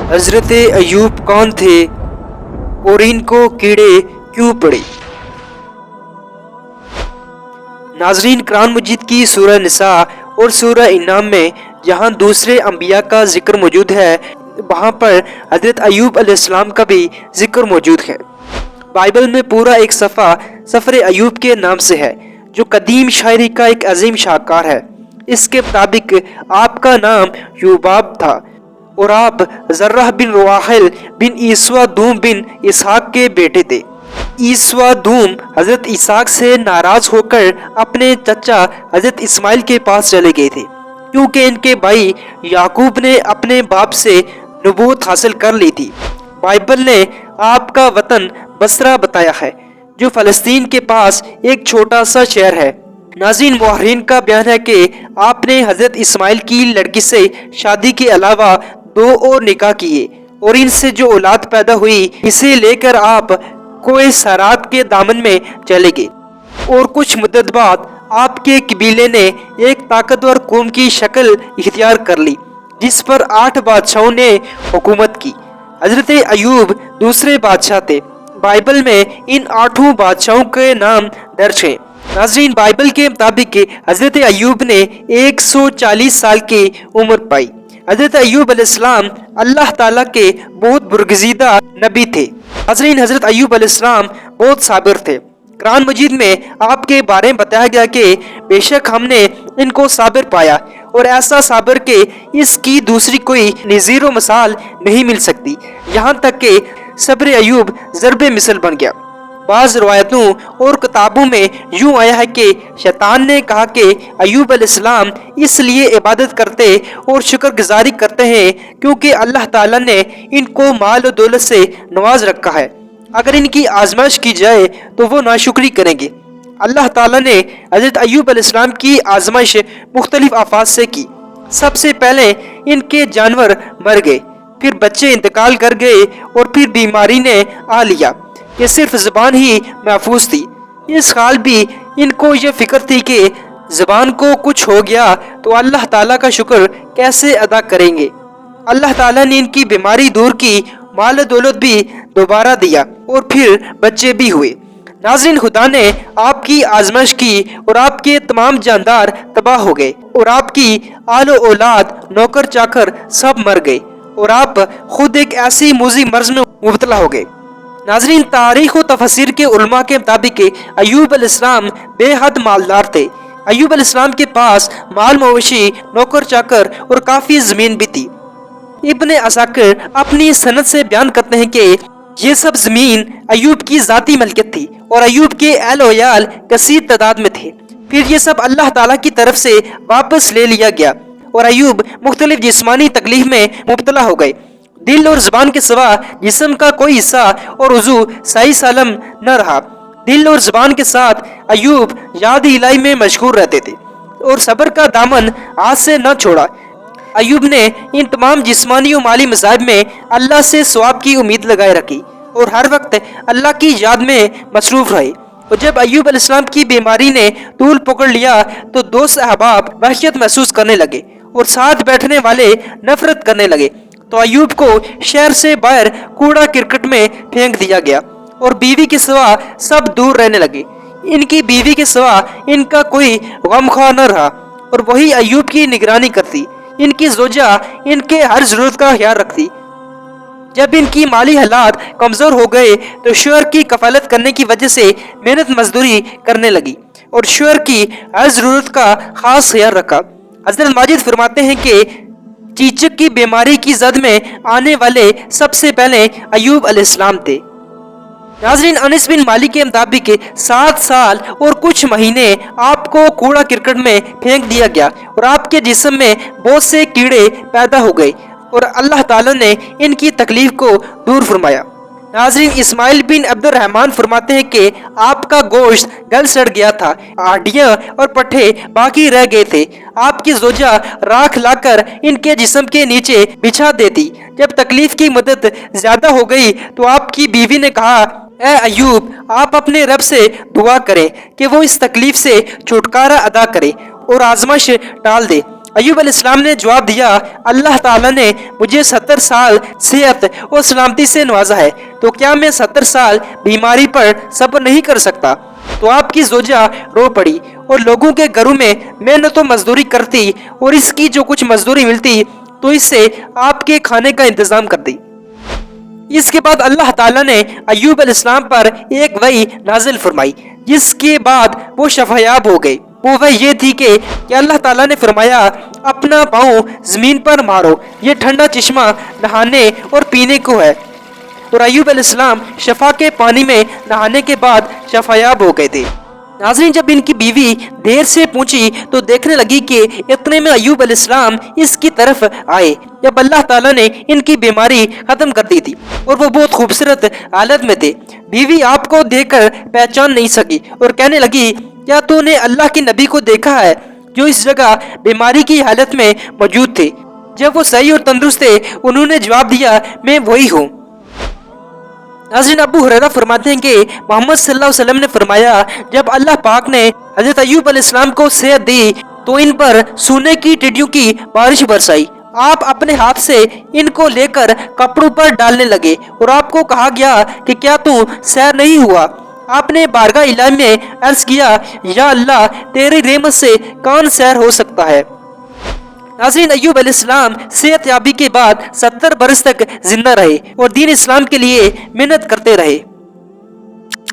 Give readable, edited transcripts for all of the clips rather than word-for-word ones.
حضرت ایوب کون تھے اور ان کو کیڑے کیوں پڑے؟ ناظرین، قرآن مجید کی سورہ نساء اور سورہ انعام میں جہاں دوسرے انبیاء کا ذکر موجود ہے، وہاں پر حضرت ایوب علیہ السلام کا بھی ذکر موجود ہے۔ بائبل میں پورا ایک صفحہ سفر ایوب کے نام سے ہے، جو قدیم شاعری کا ایک عظیم شاہکار ہے۔ اس کے مطابق آپ کا نام یوباب تھا اور آپ زرہ بن رواحل بن عیسوہ دوم بن اسحاق کے بیٹے تھے۔ عیسوہ دوم حضرت اسحاق سے ناراض ہو کر اپنے چچا حضرت اسماعیل کے پاس چلے گئے تھے، کیونکہ ان کے بھائی یعقوب نے اپنے باپ سے نبوت حاصل کر لی تھی۔ بائبل نے آپ کا وطن بصرہ بتایا ہے، جو فلسطین کے پاس ایک چھوٹا سا شہر ہے۔ ناظرین، مؤرخین کا بیان ہے کہ آپ نے حضرت اسماعیل کی لڑکی سے شادی کے علاوہ 2 اور نکاح کیے، اور ان سے جو اولاد پیدا ہوئی اسے لے کر آپ کوہ سرات کے دامن میں چلے گئے، اور کچھ مدت بعد آپ کے قبیلے نے ایک طاقتور قوم کی شکل اختیار کر لی، جس پر 8 بادشاہوں نے حکومت کی۔ حضرت ایوب دوسرے بادشاہ تھے۔ بائبل میں ان 8 بادشاہوں کے نام درج ہیں۔ ناظرین، بائبل کے مطابق حضرت ایوب نے 140 سال کی عمر پائی۔ حضرت ایوب علیہ السلام اللہ تعالیٰ کے بہت برگزیدہ نبی تھے۔ ناظرین، حضرت ایوب علیہ السلام بہت صابر تھے۔ قرآن مجید میں آپ کے بارے میں بتایا گیا کہ بے شک ہم نے ان کو صابر پایا، اور ایسا صابر کہ اس کی دوسری کوئی نظیر و مثال نہیں مل سکتی، یہاں تک کہ صبر ایوب ضرب مثل بن گیا۔ بعض روایتوں اور کتابوں میں یوں آیا ہے کہ شیطان نے کہا کہ ایوب علیہ السلام اس لیے عبادت کرتے اور شکر گزاری کرتے ہیں کیونکہ اللہ تعالیٰ نے ان کو مال و دولت سے نواز رکھا ہے، اگر ان کی آزمائش کی جائے تو وہ ناشکری کریں گے۔ اللہ تعالیٰ نے حضرت ایوب علیہ السلام کی آزمائش مختلف آفات سے کی۔ سب سے پہلے ان کے جانور مر گئے، پھر بچے انتقال کر گئے، اور پھر بیماری نے آ لیا کہ صرف زبان ہی محفوظ تھی۔ اس حال بھی ان کو یہ فکر تھی کہ زبان کو کچھ ہو گیا تو اللہ تعالیٰ کا شکر کیسے ادا کریں گے۔ اللہ تعالیٰ نے ان کی بیماری دور کی، مال و دولت بھی دوبارہ دیا، اور پھر بچے بھی ہوئے۔ ناظرین، خدا نے آپ کی آزمائش کی اور آپ کے تمام جاندار تباہ ہو گئے، اور آپ کی آل و اولاد، نوکر چاکر سب مر گئے، اور آپ خود ایک ایسی موذی مرض میں مبتلا ہو گئے۔ ناظرین، تاریخ و تفسیر کے علماء کے مطابق ایوب علیہ السلام بے حد مالدار تھے۔ ایوب علیہ السلام کے پاس مال مویشی، نوکر چاکر اور کافی زمین بھی تھی۔ ابن عساکر اپنی سند سے بیان کرتے ہیں کہ یہ سب زمین ایوب کی ذاتی ملکیت تھی، اور ایوب کے اہل و عیال کثیر تعداد میں تھے۔ پھر یہ سب اللہ تعالیٰ کی طرف سے واپس لے لیا گیا، اور ایوب مختلف جسمانی تکلیف میں مبتلا ہو گئے۔ دل اور زبان کے سوا جسم کا کوئی حصہ اور عضو صحیح سالم نہ رہا۔ دل اور زبان کے ساتھ ایوب یاد الہی میں مشغول رہتے تھے، اور صبر کا دامن ہاتھ سے نہ چھوڑا۔ ایوب نے ان تمام جسمانی و مالی مصائب میں اللہ سے ثواب کی امید لگائے رکھی، اور ہر وقت اللہ کی یاد میں مصروف رہے۔ اور جب ایوب علیہ السلام کی بیماری نے طول پکڑ لیا تو دوست احباب وحشت محسوس کرنے لگے، اور ساتھ بیٹھنے والے نفرت کرنے لگے۔ تو ایوب کو شہر سے باہر کوڑا کرکٹ میں پھینک دیا گیا، اور بیوی کے سوا سب دور رہنے لگے۔ ان کی بیوی کے سوا ان کا کوئی غمخوار نہ رہا، اور وہی ایوب کی نگرانی کرتی۔ ان کی زوجہ ان کے ہر ضرورت کا خیال رکھتی۔ جب ان کی مالی حالات کمزور ہو گئے تو شوہر کی کفالت کرنے کی وجہ سے محنت مزدوری کرنے لگی، اور شوہر کی ہر ضرورت کا خاص خیال رکھا۔ حضرت ماجد فرماتے ہیں کہ چیچک کی بیماری کی زد میں آنے والے سب سے پہلے ایوب علیہ السلام تھے۔ ناظرین، انس بن مالک کے مطابق 7 سال اور کچھ مہینے آپ کو کوڑا کرکٹ میں پھینک دیا گیا، اور آپ کے جسم میں بہت سے کیڑے پیدا ہو گئے، اور اللہ تعالیٰ نے ان کی تکلیف کو دور فرمایا۔ ناظرین، اسماعیل بن عبد الرحمن فرماتے ہیں کہ آپ کا گوشت گل سڑ گیا تھا، ہڈیاں اور پٹھے باقی رہ گئے تھے۔ آپ کی زوجہ راکھ لا کر ان کے جسم کے نیچے بچھا دیتی۔ جب تکلیف کی مدت زیادہ ہو گئی تو آپ کی بیوی نے کہا، اے ایوب، آپ اپنے رب سے دعا کریں کہ وہ اس تکلیف سے چھٹکارا ادا کرے اور آزمائش ٹال دے۔ ایوب علیہ السلام نے جواب دیا، اللہ تعالیٰ نے مجھے 70 سال صحت اور سلامتی سے نوازا ہے، تو کیا میں 70 سال بیماری پر صبر نہیں کر سکتا؟ تو آپ کی زوجہ رو پڑی اور لوگوں کے گھروں میں محنت و مزدوری کرتی اور اس کی جو کچھ مزدوری ملتی تو اس سے آپ کے کھانے کا انتظام کر دی۔ اس کے بعد اللہ تعالیٰ نے ایوب علیہ السلام پر ایک وحی نازل فرمائی جس کے بعد وہ شفایاب ہو گئے۔ وہ وحی یہ تھی کہ اللہ تعالیٰ نے فرمایا، اپنا پاؤں زمین پر مارو، یہ ٹھنڈا چشمہ نہانے اور پینے کو ہے، اور ایوب علیہ السلام شفا کے پانی میں نہانے کے بعد شفایاب ہو گئے تھے۔ ناظرین، جب ان کی بیوی دیر سے پہنچی تو دیکھنے لگی کہ اتنے میں ایوب علیہ السلام اس کی طرف آئے جب اللہ تعالیٰ نے ان کی بیماری ختم کر دی تھی اور وہ بہت خوبصورت حالت میں تھے۔ بیوی آپ کو دیکھ کر پہچان نہیں سکی اور کہنے لگی، کیا تو نے اللہ کے نبی کو دیکھا ہے جو اس جگہ بیماری کی حالت میں موجود تھے؟ جب وہ صحیح اور تندرست تھے انہوں نے جواب دیا، میں وہی ہوں۔ ناظرین، ابو ہریرہ فرماتے ہیں کہ محمد صلی اللہ علیہ وسلم نے فرمایا، جب اللہ پاک نے حضرت ایوب علیہ السلام کو صحت دی تو ان پر سونے کی ٹڈیوں کی بارش برسائی۔ آپ اپنے ہاتھ سے ان کو لے کر کپڑوں پر ڈالنے لگے اور آپ کو کہا گیا کہ کیا تو سیر نہیں ہوا؟ آپ نے بارگاہ الہی میں عرض کیا، یا اللہ، تیری رحمت سے کون سیر ہو سکتا ہے؟ ناظرین، ایوب علیہ السلام صحت یابی کے بعد 70 برس تک زندہ رہے اور دین اسلام کے لیے محنت کرتے رہے،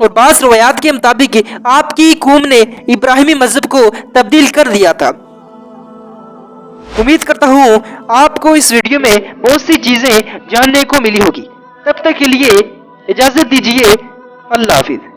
اور بعض روایات کے مطابق آپ کی قوم نے ابراہیمی مذہب کو تبدیل کر دیا تھا۔ امید کرتا ہوں آپ کو اس ویڈیو میں بہت سی چیزیں جاننے کو ملی ہوگی۔ تب تک کے لیے اجازت دیجیے، اللہ حافظ۔